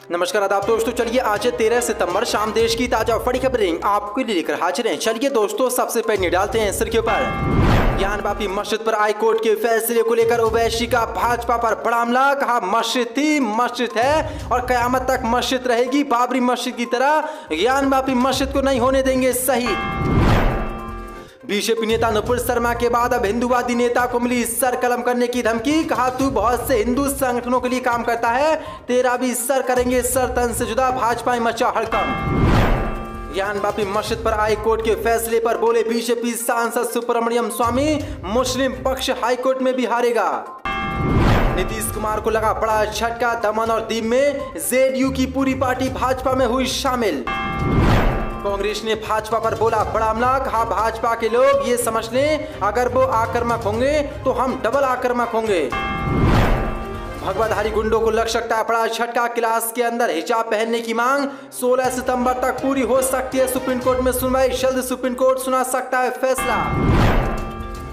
नमस्कार आदाब दोस्तों, चलिए आज 13 सितंबर शाम देश की ताजा बड़ी खबरें आपके लिए लेकर हाजिर हैं। चलिए दोस्तों, सबसे पहले डालते हैं सिर के ऊपर। ज्ञानवापी मस्जिद पर हाई कोर्ट के फैसले को लेकर ओवैसी का भाजपा पर बड़ा हमला। कहा मस्जिद थी, मस्जिद है और कयामत तक मस्जिद रहेगी। बाबरी मस्जिद की तरह ज्ञानवापी मस्जिद को नहीं होने देंगे शहीद। बीजेपी नेता नुपुर शर्मा के बाद अब हिंदूवादी नेता को मिली सर कलम करने की धमकी। कहा तू बहुत से हिंदू संगठनों के लिए काम करता है, तेरा भी सर करेंगे सर तन से जुदा। भाजपा में मचा हड़कंप। ज्ञानवापी मस्जिद पर हाई कोर्ट के फैसले पर बोले बीजेपी सांसद सुब्रमण्यम स्वामी, मुस्लिम पक्ष हाई कोर्ट में भी हारेगा। नीतीश कुमार को लगा बड़ा झटका। दमन और दीव में जेडीयू की पूरी पार्टी भाजपा में हुई शामिल। कांग्रेस ने भाजपा पर बोला बड़ा हमला। कहा भाजपा के लोग ये समझ लें अगर वो आक्रामक होंगे तो हम डबल आक्रामक होंगे। भगवाधारी गुंडों को लग सकता है बड़ा झटका। क्लास के अंदर हिजाब पहनने की मांग 16 सितंबर तक पूरी हो सकती है। सुप्रीम कोर्ट में सुनवाई जल्द, सुप्रीम कोर्ट सुना सकता है फैसला।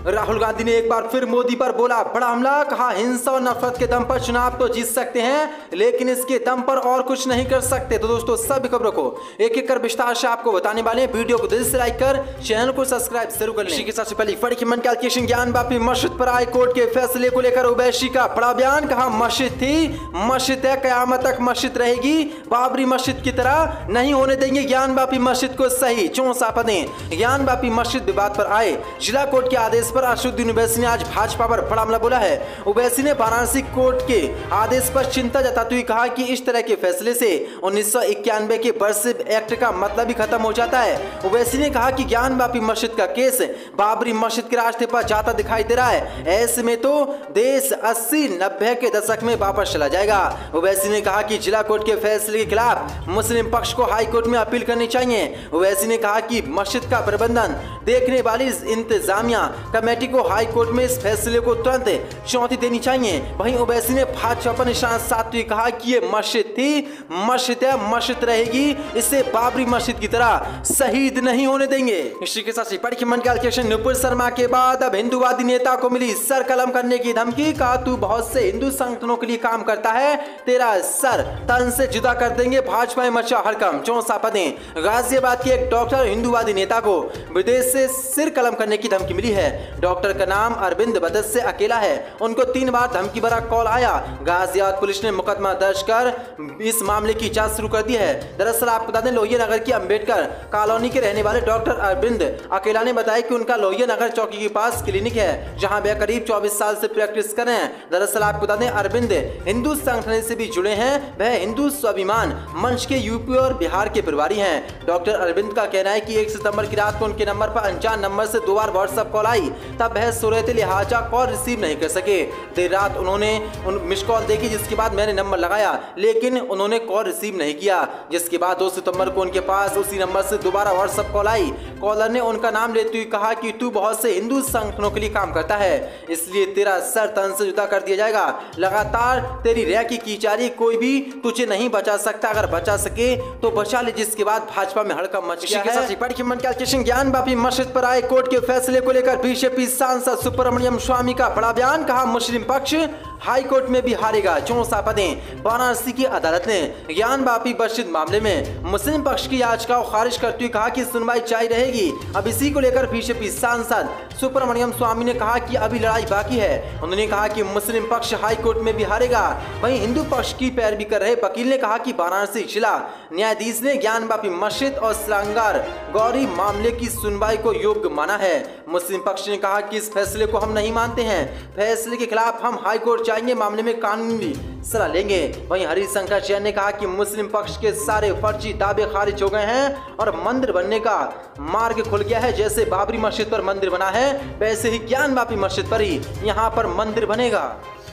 राहुल गांधी ने एक बार फिर मोदी पर बोला बड़ा हमला। कहा हिंसा और नफरत के दम पर चुनाव तो जीत सकते हैं, लेकिन इसके दम पर और कुछ नहीं कर सकते। तो दोस्तों, सभी खबरों को एक एक कर विस्तार से आपको बताने वाले हैं। वीडियो को दिल से लाइक कर चैनल को सब्सक्राइब जरूर कर लें। इसी के साथ पहले बड़ी की मनकालिकेशन ज्ञानवापी मस्जिद पर हाई कोर्ट के फैसले को लेकर ओवैसी का बड़ा बयान। कहा मस्जिद थी, मस्जिद है, कयामत तक मस्जिद रहेगी। बाबरी मस्जिद की तरह नहीं होने देंगे ज्ञानवापी मस्जिद को सही। चौंसा पदें। ज्ञानवापी मस्जिद विवाद पर आए जिला कोर्ट के आदेश पर असदुद्दीन ओवैसी ने आज भाजपा पर बड़ा हमला बोला है। ओवैसी ने वाराणसी कोर्ट के आदेश पर चिंता जताते हुए कहा कि इस तरह के फैसले से 1991 के वर्षिप एक्ट का मतलब ही खत्म हो जाता है। ओवैसी ने कहा कि ज्ञानवापी मस्जिद का केस बाबरी मस्जिद के रास्ते पर जाता दिखाई दे रहा है। ऐसे में तो देश 80-90 के दशक में वापस चला जाएगा। ओवैसी ने कहा कि जिला कोर्ट के फैसले के खिलाफ मुस्लिम पक्ष को हाई कोर्ट में अपील करनी चाहिए। ओवैसी ने कहा कि मस्जिद का प्रबंधन देखने वाली इंतजामिया कमेटी को हाई कोर्ट में इस फैसले को तुरंत चुनौती देनी चाहिए। वहीं ओवैसी ने भाजपा पर निशाना साधते हुए कहा कि ये मस्जिद थी, मस्जिद है, मस्जिद रहेगी। इसे बाबरी मस्जिद की तरह शहीद नहीं होने देंगे। इसी के साथ बड़ी की मनकालिकेशन नुपुर शर्मा के बाद अब हिंदूवादी नेता को मिली सर कलम करने की धमकी। कहा तू बहुत से हिंदू संगठनों के लिए काम करता है, तेरा सर तन से जुदा कर देंगे। भाजपा में मचा हड़कंप। चौंसा पदें। गाजियाबाद के एक डॉक्टर हिंदूवादी नेता को विदेश से सिर कलम करने की धमकी मिली है। डॉक्टर का नाम अरविंद बदत से अकेला है। उनको 3 बार धमकी भरा कॉल आया। गाजियाबाद पुलिस ने मुकदमा दर्ज कर इस मामले की जांच शुरू कर दी है। दरअसल आपको बता दें, लोहिया नगर की अंबेडकर कॉलोनी के रहने वाले डॉक्टर अरविंद अकेला ने बताया कि उनका लोहिया नगर चौकी के पास क्लिनिक है, जहां वह करीब 24 साल से प्रैक्टिस कर रहे हैं। दरअसल आपको बता दें, अरविंद हिंदू संगठन से भी जुड़े हैं। वह हिंदू स्वाभिमान मंच के यूपी और बिहार के प्रभारी हैं। डॉक्टर अरविंद का कहना है कि 1 सितंबर की रात को उनके नंबर पर अनजान नंबर से 2 बार व्हाट्सएप कॉल आई, तब वह सो रहे थे, लिहाजा कॉल रिसीव नहीं कर सके। देर रात उन्होंने मिस कॉल देखी, जिसके बाद मैंने नंबर लगाया, लेकिन उन्होंने कॉल रिसीव नहीं किया। जिसके बाद 2 सितंबर को उनके पास उसी नंबर से दोबारा व्हाट्सएप कॉल आई। कॉलर ने उनका नाम लेते हुए कहा कि तू बहुत से हिंदू संगठनों के लिए काम करता है, इसलिए तेरा सर तन से जुदा कर दिया जाएगा। लगातार तेरी रैकी की जा रही, कोई भी तुझे नहीं बचा सकता, अगर बचा सके तो बचा ले। जिसके बाद भाजपा में हड़कंप मच गया है। ज्ञानवापी मस्जिद पर आए कोर्ट के फैसले को लेकर बीजेपी सांसद सुब्रमण्यम स्वामी का बड़ा बयान। कहा मुस्लिम पक्ष हाई कोर्ट में भी हारेगा। चौंसा पदें। वाराणसी की अदालत ने ज्ञानवापी मस्जिद मामले में मुस्लिम पक्ष की याचिका को खारिज करते हुए कहा कि सुनवाई जारी रहेगी। अब इसी को लेकर बीजेपी सांसद सुब्रमण्यम स्वामी ने कहा कि अभी लड़ाई बाकी है। उन्होंने कहा कि मुस्लिम पक्ष हाई कोर्ट में भी हारेगा। वहीं हिंदू पक्ष की पैरवी कर रहे वकील ने कहा कि वाराणसी जिला न्यायाधीश ने ज्ञानवापी मस्जिद और श्रृंगार गौरी मामले की सुनवाई को योग्य माना है। मुस्लिम पक्ष ने कहा कि इस फैसले को हम नहीं मानते हैं, फैसले के खिलाफ हम हाई कोर्ट जाएंगे, मामले में कानूनी सलाह लेंगे। वहीं हरिशंकर जैन ने कहा कि मुस्लिम पक्ष के सारे फर्जी दावे खारिज हो गए हैं और मंदिर बनने का मार्ग खुल गया है। जैसे बाबरी मस्जिद पर मंदिर बना है, वैसे ही ज्ञानवापी मस्जिद पर ही यहाँ पर मंदिर बनेगा।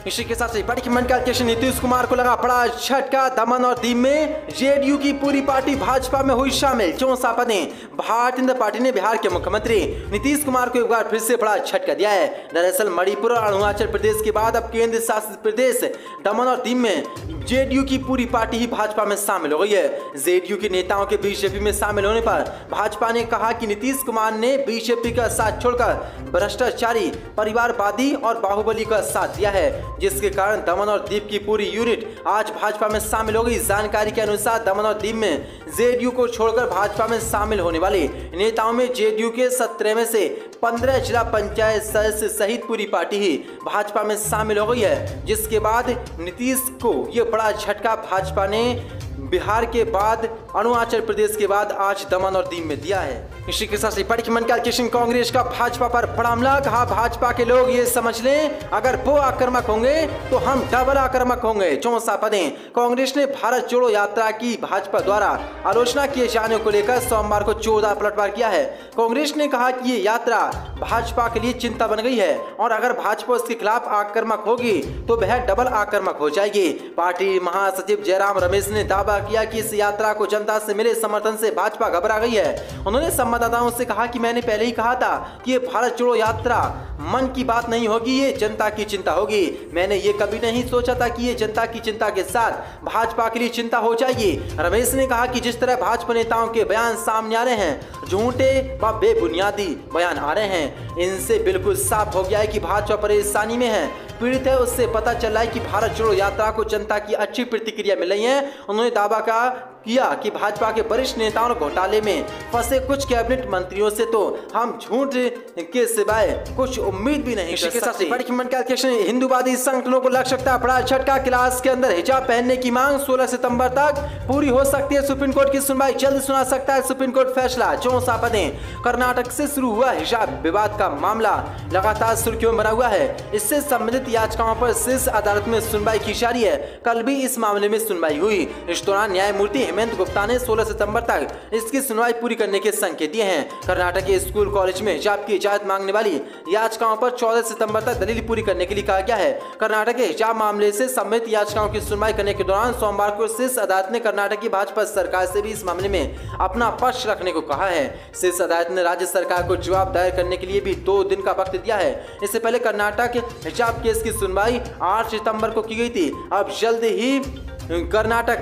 इसी के साथ बड़ी की मनकालिकेशन नीतीश कुमार को लगा बड़ा झटका। दमन और दीव में जेडीयू की पूरी पार्टी भाजपा में हुई शामिल। चौंसा पदें। भारतीय जनता पार्टी ने बिहार के मुख्यमंत्री नीतीश कुमार को एक बार फिर से बड़ा झटका दिया है। दरअसल मणिपुर और अरुणाचल प्रदेश के बाद अब केंद्र शासित प्रदेश दमन और दीव में जेडीयू की पूरी पार्टी ही भाजपा में शामिल हो गई है। जेडीयू के नेताओं के बीजेपी में शामिल होने पर भाजपा ने कहा कि नीतीश कुमार ने बीजेपी का साथ छोड़कर भ्रष्टाचारी, परिवारवादी और बाहुबली का साथ दिया है। जिसके कारण दमन और दीव की पूरी यूनिट आज भाजपा में शामिल हो गई। जानकारी के अनुसार दमन और दीव में जेडीयू को छोड़कर भाजपा में शामिल होने वाले नेताओं में जेडीयू के 17 में से 15 जिला पंचायत सदस्य सहित पूरी पार्टी ही भाजपा में शामिल हो गई है, जिसके बाद नीतीश को ये बड़ा झटका भाजपा ने बिहार के बाद अरुणाचल प्रदेश के बाद आज दमन और दीव में दिया है। इसी के साथ बड़ी मन कैलकुलेशन कांग्रेस का भाजपा पर बड़ा हमला। कहा भाजपा के लोग ये समझ लें अगर वो आक्रामक होंगे तो हम डबल आक्रामक होंगे। 64 पदें। कांग्रेस ने भारत जोड़ो यात्रा की भाजपा द्वारा आलोचना किए जाने को लेकर सोमवार को 14 पलटवार किया है। कांग्रेस ने कहा कि ये यात्रा भाजपा के लिए चिंता बन गई है और अगर भाजपा इसके खिलाफ आक्रामक होगी तो वह डबल आक्रामक हो जाएगी। पार्टी महासचिव जयराम रमेश ने दावा किया कि इस यात्रा को जनता से मिले समर्थन से भाजपा घबरा गई है। उन्होंने संवाददाताओं से कहा कि मैंने पहले ही कहा था कि ये भारत जोड़ो यात्रा मन की बात नहीं होगी, ये जनता की चिंता होगी। मैंने ये कभी नहीं सोचा था कि ये जनता की चिंता के साथ भाजपा के लिए चिंता हो जाएगी। रमेश ने कहा कि जिस तरह भाजपा नेताओं के बयान सामने आ रहे हैं, झूठे व बेबुनियादी बयान आ रहे हैं, इनसे बिल्कुल साफ हो गया है कि भाजपा परेशानी में है, पीड़ित है। उससे पता चल रहा है कि भारत जोड़ो यात्रा को जनता की अच्छी प्रतिक्रिया मिल रही है। उन्होंने दावा किया कि भाजपा के वरिष्ठ नेताओं और घोटाले में फंसे कुछ कैबिनेट मंत्रियों से तो हम झूठ के सिवाय कुछ उम्मीद भी नहीं कर सकते। हिंदूवादी संगठनों को लग सकता है बड़ा झटका। क्लास के अंदर हिजाब पहनने की मांग 16 सितंबर तक पूरी हो सकती है। सुप्रीम कोर्ट की सुनवाई जल्द सुना सकता है सुप्रीम कोर्ट फैसला। 64 पदें। कर्नाटक से शुरू हुआ हिजाब विवाद का मामला लगातार सुर्खियों में बना हुआ है। इससे संबंधित याचिकाओं पर शीर्ष अदालत में सुनवाई की जा रही है। कल भी इस मामले में सुनवाई हुई। इस दौरान न्यायमूर्ति हेमंत गुप्ता ने 16 सितंबर तक इसकी सुनवाई पूरी करने के संकेत दिए हैं। कर्नाटक के स्कूल कॉलेज में हिजाब की इजाजत मांगने वाली याचिकाओं पर 14 सितंबर तक दलील पूरी करने के लिए कहा गया है। कर्नाटक के हिजाब मामले से संबंधित याचिकाओं की सुनवाई करने के दौरान सोमवार को शीर्ष अदालत ने कर्नाटक की भाजपा सरकार से भी इस मामले में अपना पक्ष रखने को कहा है। शीर्ष अदालत ने राज्य सरकार को जवाब दायर करने के लिए भी 2 दिन का वक्त दिया है। इससे पहले कर्नाटक हिजाब केस की सुनवाई 8 सितंबर को की गई थी। अब जल्द ही कर्नाटक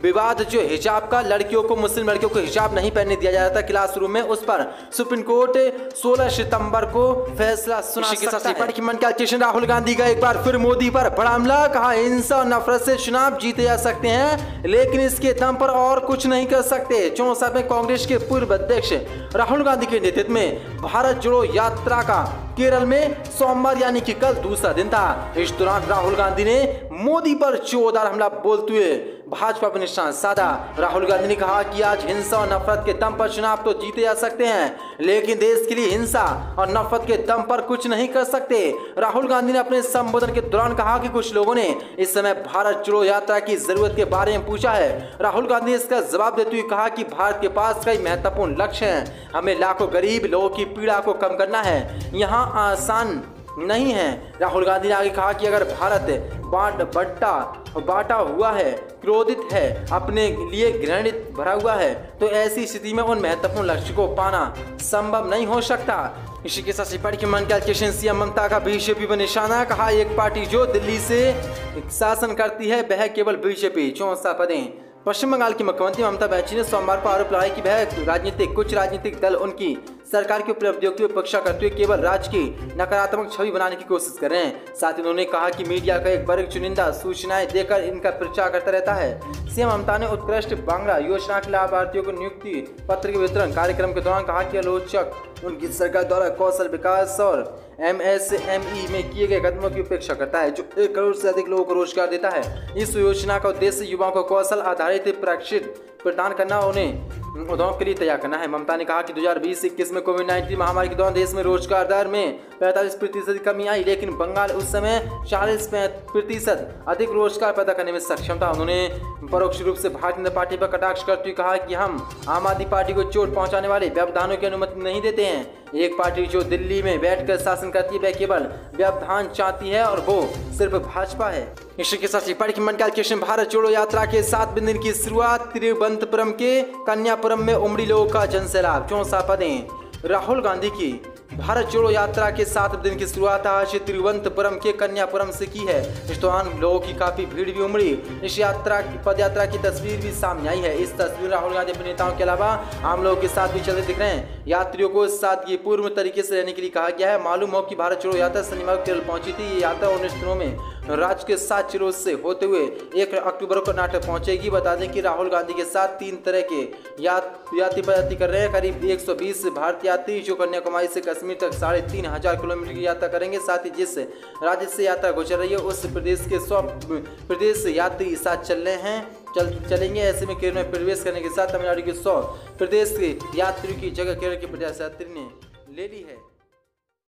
विवाद जो हिजाब का, लड़कियों को, मुस्लिम लड़कियों को हिजाब नहीं पहनने दिया जाता क्लासरूम में, उस पर सुप्रीम कोर्ट 16 सितंबर को फैसला सुना सकता है। राहुल गांधी का एक बार फिर मोदी पर बड़ा हमला। कहा हिंसा और नफरत से चुनाव जीते जा सकते हैं लेकिन इसके दम पर और कुछ नहीं कर सकते। 64 में कांग्रेस के पूर्व अध्यक्ष राहुल गांधी के नेतृत्व में भारत जोड़ो यात्रा का केरल में सोमवार यानी कि कल दूसरा दिन था। इस दौरान राहुल गांधी ने मोदी पर जोरदार हमला बोलते हुए भाजपा पर निशाना साधा। राहुल गांधी ने कहा कि आज हिंसा और नफरत के दम पर चुनाव तो जीते जा सकते हैं लेकिन देश के लिए हिंसा और नफरत के दम पर कुछ नहीं कर सकते। राहुल गांधी ने अपने संबोधन के दौरान कहा कि कुछ लोगों ने इस समय भारत जोड़ो यात्रा की जरूरत के बारे में पूछा है। राहुल गांधी ने इसका जवाब देते हुए कहा कि भारत के पास कई महत्वपूर्ण लक्ष्य हैं। हमें लाखों गरीब लोगों की पीड़ा को कम करना है, यहाँ आसान नहीं है। राहुल गांधी ने आगे कहा कि अगर भारत बांटा हुआ है, क्रोधित है, अपने लिए घृणित भरा हुआ है तो ऐसी स्थिति में उन महत्वपूर्ण लक्ष्य को पाना संभव नहीं हो सकता। इसी के साथ पार्टी के मन कैलकुलेशन सीएम ममता का बीजेपी पर निशाना। कहा एक पार्टी जो दिल्ली से शासन करती है वह केवल बीजेपी। 64 पदें। पश्चिम बंगाल की मुख्यमंत्री ममता बनर्जी ने सोमवार को आरोप लगाया कि वह कुछ राजनीतिक दल उनकी सरकार की उपलब्धियों की उपेक्षा करते हुए केवल राज्य की नकारात्मक छवि बनाने की कोशिश कर रहे हैं। साथ ही उन्होंने कहा कि मीडिया का एक वर्ग चुनिंदा सूचनाएं देकर इनका प्रचार करता रहता है। सीएम ममता ने उत्कृष्ट बांग्ला योजना के लाभार्थियों को नियुक्ति पत्र के वितरण कार्यक्रम के दौरान कहा कि आलोचक उनकी सरकार द्वारा कौशल विकास और MSME में किए गए कदमों की उपेक्षा करता है जो 1 करोड़ से अधिक लोगों को रोजगार देता है। इस योजना का उद्देश्य युवाओं को कौशल आधारित प्रशिक्षण प्रदान करना, उन्हें उद्योग के लिए तैयार करना है। ममता ने कहा कि 2020-21 में कोविड-19 महामारी के दौरान देश में रोजगार दर में 45% की कमी आई लेकिन बंगाल उस समय 40% अधिक रोजगार पैदा करने में सक्षम था। उन्होंने परोक्ष रूप से भारतीय जनता पार्टी पर कटाक्ष करते हुए कहा कि हम आम आदमी पार्टी को चोट पहुंचाने वाले व्यवधानों की अनुमति नहीं देते हैं। एक पार्टी जो दिल्ली में बैठकर शासन करती है वह केवल व्यवधान चाहती है और वो सिर्फ भाजपा है। इसी के साथ पार्टी की मन कैलकुलेशन भारत जोड़ो यात्रा के 7 दिन की शुरुआत। तिरुवनंतपुरम के कन्यापुरम में उमड़ी लोगों का जनसैलाब। 64 पदें। राहुल गांधी की भारत जोड़ो यात्रा के 7 दिन की शुरुआत आज तिरुवनंतपुरम के कन्यापुरम से की है। इस दौरान लोगों की काफी भीड़ भी उमड़ी। इस पद यात्रा की तस्वीर भी सामने आई है। इस तस्वीर राहुल गांधी अपने नेताओं के अलावा आम लोगों के साथ भी चलते दिख रहे हैं। यात्रियों को सादगी पूर्ण तरीके से रहने के लिए कहा गया है। मालूम हो कि भारत जोड़ो यात्रा शनिवार को केरल पहुंची थी। ये यात्रा 19 दिनों में राज्य के 7 जिलों से होते हुए 1 अक्टूबर को कर्नाटक पहुंचेगी। बता दें कि राहुल गांधी के साथ 3 तरह के यात्री पदयात्रा कर रहे हैं। करीब 120 भारतीय यात्री जो कन्याकुमारी से कश्मीर तक 3500 किलोमीटर की यात्रा करेंगे। साथ ही जिस राज्य से यात्रा गुजर रही है उस प्रदेश के 100 प्रदेश यात्री साथ चल रहे हैं चलेंगे। ऐसे में केरल में प्रवेश करने के साथ तमिलनाडु के 100 प्रदेश के यात्रियों की जगह केरल के प्रदेश यात्री ने ले ली है।